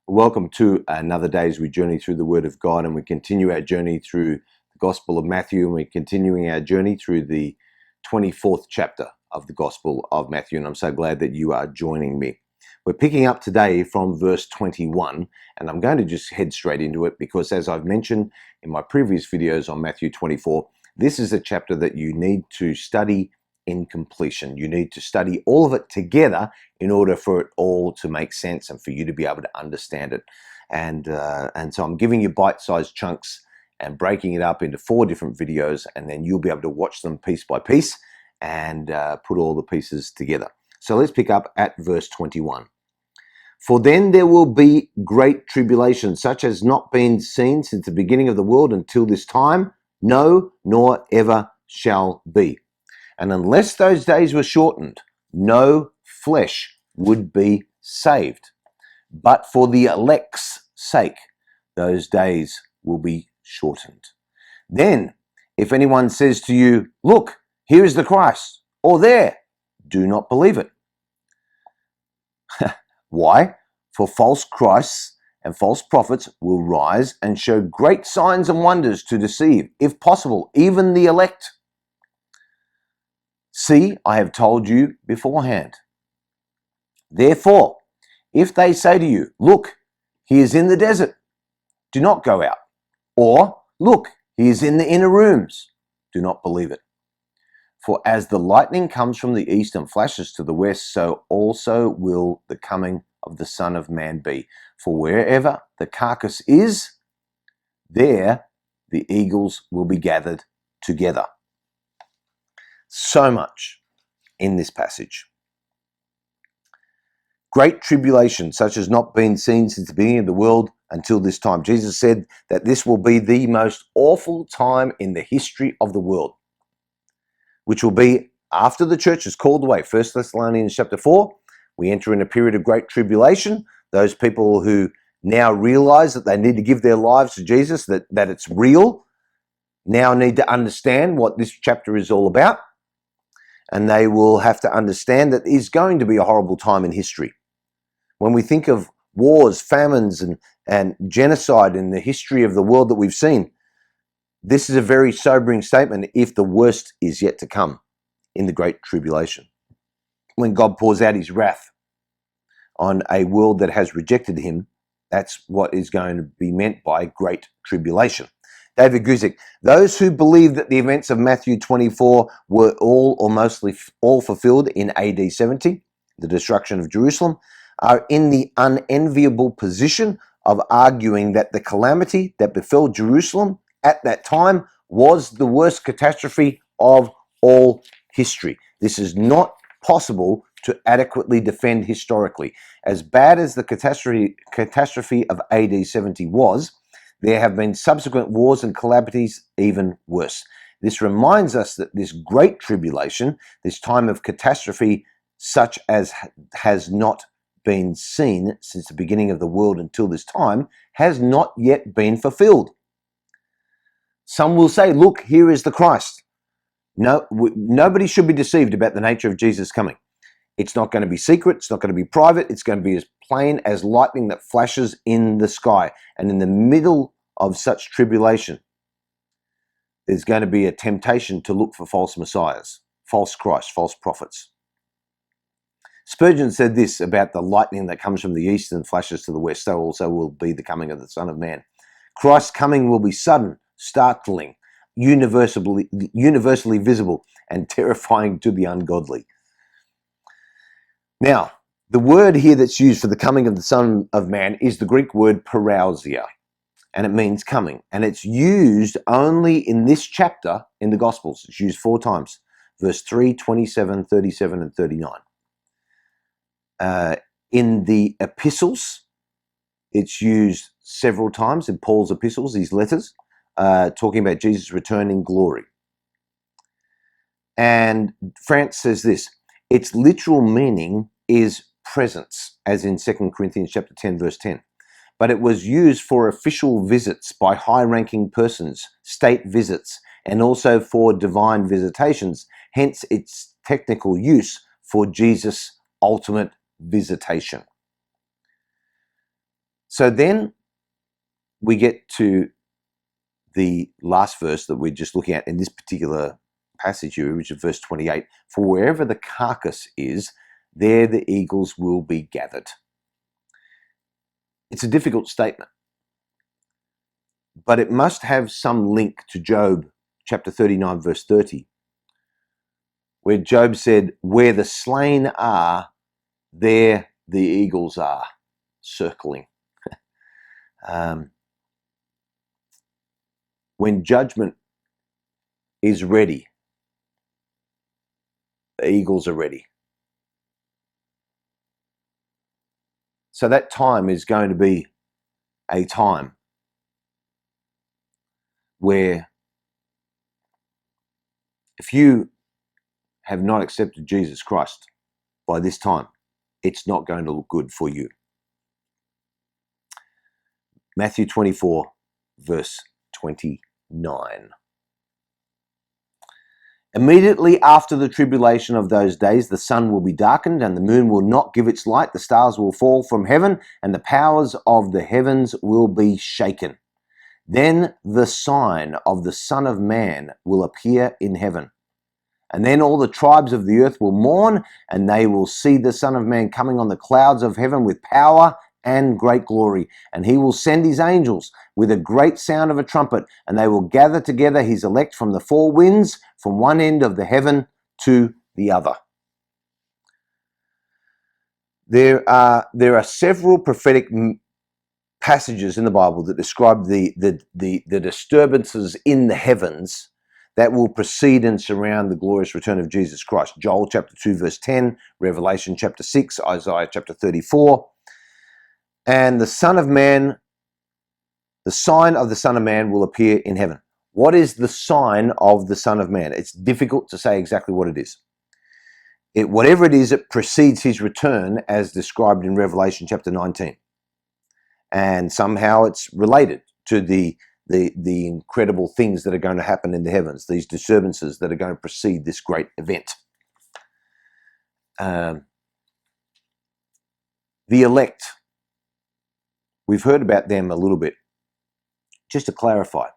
Welcome to another day as we journey through the Word of God, and we continue our journey through the Gospel of Matthew, and we're continuing our journey through the 24th chapter of the Gospel of Matthew, and I'm so glad that you are joining me. We're picking up today from verse 21, and I'm going to just head straight into it because, as I've mentioned in my previous videos on Matthew 24, this is a chapter that you need to study in completion. You need to study all of it together in order for it all to make sense and for you to be able to understand it. And so I'm giving you bite-sized chunks and breaking it up into 4 different videos, and then you'll be able to watch them piece by piece and put all the pieces together. So let's pick up at verse 21. For then there will be great tribulation, such as not been seen since the beginning of the world until this time, no, nor ever shall be. And unless those days were shortened, no flesh would be saved. But for the elect's sake, those days will be shortened. Then, if anyone says to you, look, here is the Christ, or there, do not believe it. Why? For false Christs and false prophets will rise and show great signs and wonders to deceive, if possible, even the elect. See, I have told you beforehand. Therefore, if they say to you, look, he is in the desert, do not go out. Or, look, he is in the inner rooms, do not believe it. For as the lightning comes from the east and flashes to the west, so also will the coming of the Son of Man be. For wherever the carcass is, there the eagles will be gathered together. So much in this passage. Great tribulation, such as not been seen since the beginning of the world until this time. Jesus said that this will be the most awful time in the history of the world, which will be after the church is called away. 1 Thessalonians chapter 4, we enter in a period of great tribulation. Those people who now realize that they need to give their lives to Jesus, that it's real, now need to understand what this chapter is all about. And they will have to understand that it's going to be a horrible time in history. When we think of wars, famines, and genocide in the history of the world that we've seen, this is a very sobering statement if the worst is yet to come in the Great Tribulation. When God pours out his wrath on a world that has rejected him, that's what is going to be meant by Great Tribulation. David Guzik, those who believe that the events of Matthew 24 were all or mostly all fulfilled in AD 70, the destruction of Jerusalem, are in the unenviable position of arguing that the calamity that befell Jerusalem at that time was the worst catastrophe of all history. This is not possible to adequately defend historically. As bad as the catastrophe of AD 70 was, there have been subsequent wars and calamities even worse. This reminds us that this great tribulation, this time of catastrophe such as has not been seen since the beginning of the world until this time, has not yet been fulfilled. Some will say, look, here is the Christ. No, nobody should be deceived about the nature of Jesus' coming. It's not going to be secret. It's not going to be private. It's going to be as plain as lightning that flashes in the sky. And in the middle of such tribulation, there's going to be a temptation to look for false messiahs, false Christ, false prophets. Spurgeon said this about the lightning that comes from the east and flashes to the west, so also will be the coming of the Son of Man. Christ's coming will be sudden, startling, universally visible, and terrifying to the ungodly. Now, the word here that's used for the coming of the Son of Man is the Greek word parousia, and it means coming. And it's used only in this chapter in the Gospels. It's used 4 times, verse 3, 27, 37, and 39. In the epistles, it's used several times in Paul's epistles, these letters, talking about Jesus' return in glory. And France says this, its literal meaning is presence, as in 2 Corinthians chapter 10, verse 10. But it was used for official visits by high-ranking persons, state visits, and also for divine visitations, hence its technical use for Jesus' ultimate visitation. So then we get to the last verse that we're just looking at in this particular passage here, which is verse 28. For wherever the carcass is, there the eagles will be gathered. It's a difficult statement, but it must have some link to Job chapter 39, verse 30, where Job said, where the slain are, there the eagles are circling. When judgment is ready, the eagles are ready. So that time is going to be a time where if you have not accepted Jesus Christ by this time, it's not going to look good for you. Matthew 24, verse 29. Immediately after the tribulation of those days, the sun will be darkened and the moon will not give its light. The stars will fall from heaven and the powers of the heavens will be shaken. Then the sign of the Son of Man will appear in heaven. And then all the tribes of the earth will mourn, and they will see the Son of Man coming on the clouds of heaven with power and great glory. And he will send his angels with a great sound of a trumpet, and they will gather together his elect from the four winds, from one end of the heaven to the other. There are several prophetic passages in the Bible that describe the disturbances in the heavens that will precede and surround the glorious return of Jesus Christ. Joel chapter 2 verse 10, Revelation chapter 6, Isaiah chapter 34. And the Son of Man, the sign of the Son of Man will appear in heaven. What is the sign of the Son of Man? It's difficult to say exactly what it is. Whatever it is, it precedes his return as described in Revelation chapter 19. And somehow it's related to the incredible things that are going to happen in the heavens, these disturbances that are going to precede this great event. The elect, we've heard about them a little bit. Just to clarify,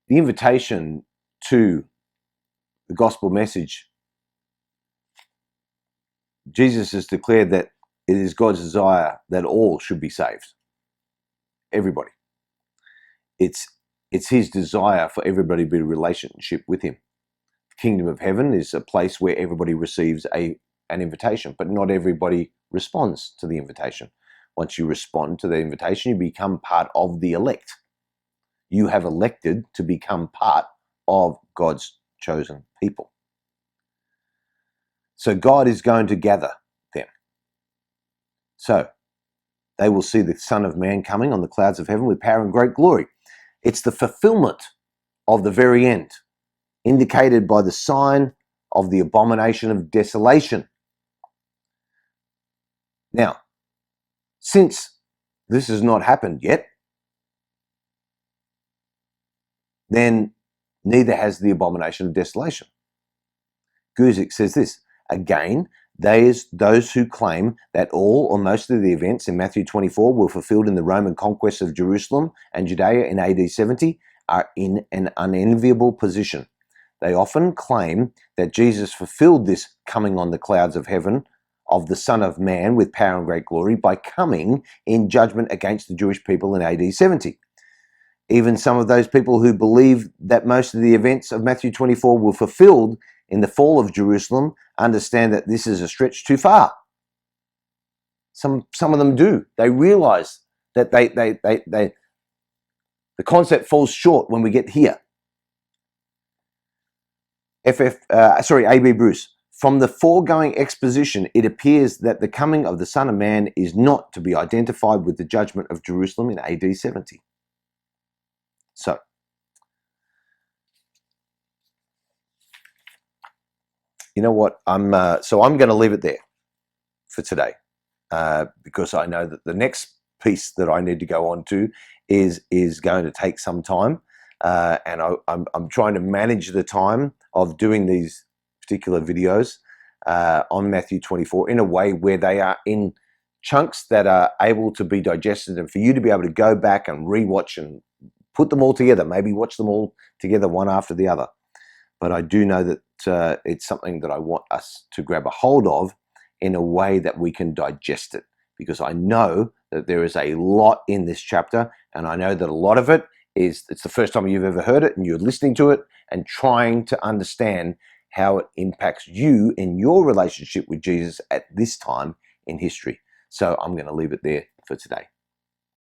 the invitation to the gospel message, Jesus has declared that it is God's desire that all should be saved. Everybody. It's his desire for everybody to be in a relationship with him. The kingdom of heaven is a place where everybody receives an invitation, but not everybody responds to the invitation. Once you respond to the invitation, you become part of the elect. You have elected to become part of God's chosen people. So God is going to gather them. So they will see the Son of Man coming on the clouds of heaven with power and great glory. It's the fulfillment of the very end, indicated by the sign of the abomination of desolation. Now, since this has not happened yet, then neither has the abomination of desolation. Guzik says this, again, those who claim that all or most of the events in Matthew 24 were fulfilled in the Roman conquest of Jerusalem and Judea in AD 70 are in an unenviable position. They often claim that Jesus fulfilled this coming on the clouds of heaven of the Son of Man with power and great glory by coming in judgment against the Jewish people in AD 70. Even some of those people who believe that most of the events of Matthew 24 were fulfilled in the fall of Jerusalem understand that this is a stretch too far. Some of them do. They realize that the concept falls short when we get here. A.B. Bruce. From the foregoing exposition, it appears that the coming of the Son of Man is not to be identified with the judgment of Jerusalem in AD 70. So, you know what? I'm going to leave it there for today because I know that the next piece that I need to go on to is going to take some time, and I'm trying to manage the time of doing these particular videos on Matthew 24 in a way where they are in chunks that are able to be digested, and for you to be able to go back and rewatch and put them all together, maybe watch them all together one after the other. But I do know that it's something that I want us to grab a hold of in a way that we can digest it, because I know that there is a lot in this chapter, and I know that a lot of it is, it's the first time you've ever heard it and you're listening to it and trying to understand how it impacts you in your relationship with Jesus at this time in history. So I'm going to leave it there for today.